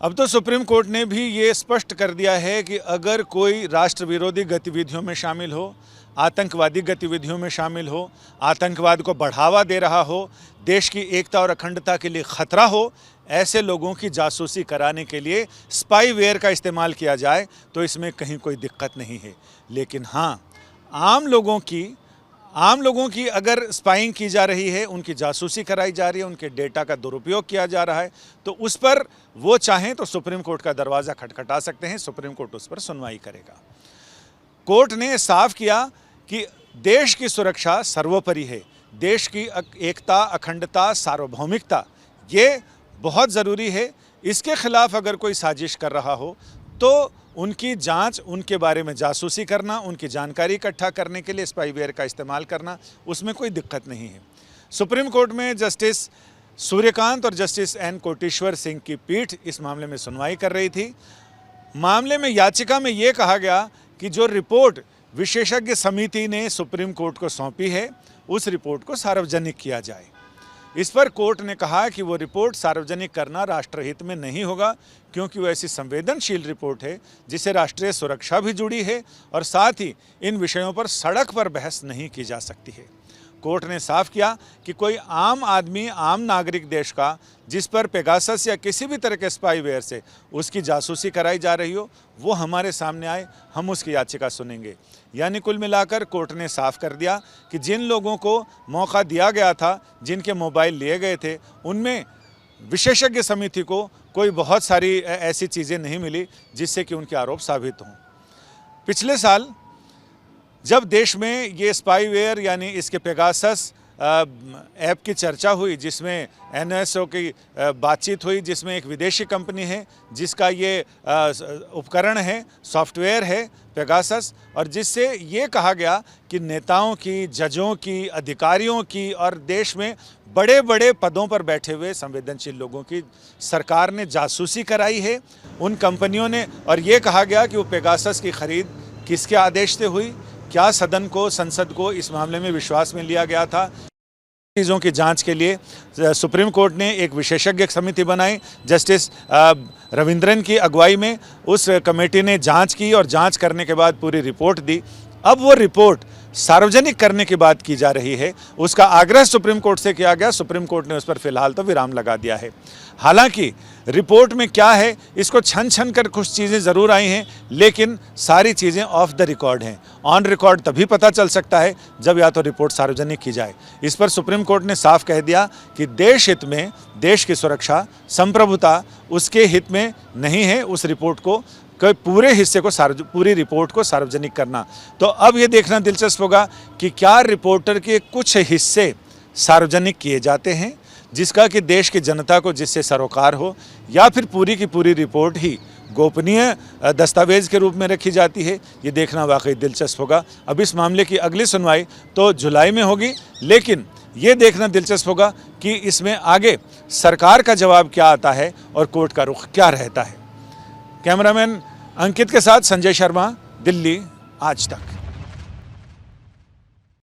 अब तो supreme court ने भी ये स्पष्ट कर दिया है कि अगर कोई राष्ट्र विरोधी गतिविधियों में शामिल हो, आतंकवादी गतिविधियों में शामिल हो, आतंकवाद को बढ़ावा दे रहा हो, देश की एकता और अखंडता के लिए खतरा हो, ऐसे लोगों की जासूसी कराने के लिए स्पाईवेयर का इस्तेमाल किया जाए तो इसमें कहीं कोई दिक्कत नहीं है। लेकिन हाँ, आम लोगों की अगर स्पाइंग की जा रही है, उनकी जासूसी कराई जा रही है, उनके डेटा का दुरुपयोग किया जा रहा है, तो उस पर वो चाहें तो सुप्रीम कोर्ट का दरवाज़ा खटखटा सकते हैं। सुप्रीम कोर्ट उस पर सुनवाई करेगा। कोर्ट ने साफ किया कि देश की सुरक्षा सर्वोपरि है, देश की एकता, अखंडता, सार्वभौमिकता ये बहुत ज़रूरी है। इसके खिलाफ अगर कोई साजिश कर रहा हो तो उनकी जांच, उनके बारे में जासूसी करना, उनकी जानकारी इकट्ठा करने के लिए स्पाईवेयर का इस्तेमाल करना, उसमें कोई दिक्कत नहीं है। सुप्रीम कोर्ट में जस्टिस सूर्यकांत और जस्टिस एन कोटेश्वर सिंह की पीठ इस मामले में सुनवाई कर रही थी। मामले में याचिका में ये कहा गया कि जो रिपोर्ट विशेषज्ञ समिति ने सुप्रीम कोर्ट को सौंपी है, उस रिपोर्ट को सार्वजनिक किया जाए। इस पर कोर्ट ने कहा कि वो रिपोर्ट सार्वजनिक करना राष्ट्रहित में नहीं होगा, क्योंकि वो ऐसी संवेदनशील रिपोर्ट है जिससे राष्ट्रीय सुरक्षा भी जुड़ी है और साथ ही इन विषयों पर सड़क पर बहस नहीं की जा सकती है। कोर्ट ने साफ किया कि कोई आम आदमी, आम नागरिक देश का जिस पर पेगासस या किसी भी तरह के स्पाईवेयर से उसकी जासूसी कराई जा रही हो, वो हमारे सामने आए, हम उसकी याचिका सुनेंगे। यानी कुल मिलाकर कोर्ट ने साफ कर दिया कि जिन लोगों को मौका दिया गया था, जिनके मोबाइल लिए गए थे, उनमें विशेषज्ञ समिति को कोई बहुत सारी ऐसी चीज़ें नहीं मिली जिससे कि उनके आरोप साबित हों। पिछले साल जब देश में ये स्पाईवेयर यानी इसके पेगासस ऐप की चर्चा हुई, जिसमें NSO की बातचीत हुई, जिसमें एक विदेशी कंपनी है जिसका ये उपकरण है, सॉफ्टवेयर है पेगासस, और जिससे ये कहा गया कि नेताओं की, जजों की, अधिकारियों की और देश में बड़े बड़े पदों पर बैठे हुए संवेदनशील लोगों की सरकार ने जासूसी कराई है उन कंपनियों ने। और ये कहा गया कि वो पेगासस की खरीद किसके आदेश से हुई, क्या सदन को, संसद को इस मामले में विश्वास में लिया गया था। चीज़ों की जांच के लिए सुप्रीम कोर्ट ने एक विशेषज्ञ समिति बनाई। जस्टिस रविंद्रन की अगुवाई में उस कमेटी ने जांच की और जांच करने के बाद पूरी रिपोर्ट दी। अब वो रिपोर्ट सार्वजनिक करने की बात की जा रही है, उसका आग्रह सुप्रीम कोर्ट से किया गया। सुप्रीम कोर्ट ने उस पर फिलहाल तो विराम लगा दिया है। हालांकि रिपोर्ट में क्या है, इसको छन छन कर कुछ चीज़ें ज़रूर आई हैं, लेकिन सारी चीज़ें ऑफ द रिकॉर्ड हैं। ऑन रिकॉर्ड तभी पता चल सकता है जब या तो रिपोर्ट सार्वजनिक की जाए। इस पर सुप्रीम कोर्ट ने साफ कह दिया कि देश हित में, देश की सुरक्षा, संप्रभुता उसके हित में नहीं है उस रिपोर्ट को, पूरे हिस्से को, पूरी रिपोर्ट को सार्वजनिक करना। तो अब ये देखना दिलचस्प होगा कि क्या रिपोर्टर के कुछ हिस्से सार्वजनिक किए जाते हैं जिसका कि देश की जनता को जिससे सरोकार हो, या फिर पूरी की पूरी रिपोर्ट ही गोपनीय दस्तावेज़ के रूप में रखी जाती है। ये देखना वाकई दिलचस्प होगा। अब इस मामले की अगली सुनवाई तो जुलाई में होगी, लेकिन ये देखना दिलचस्प होगा कि इसमें आगे सरकार का जवाब क्या आता है और कोर्ट का रुख क्या रहता है। कैमरामैन अंकित के साथ संजय शर्मा, दिल्ली, आज तक।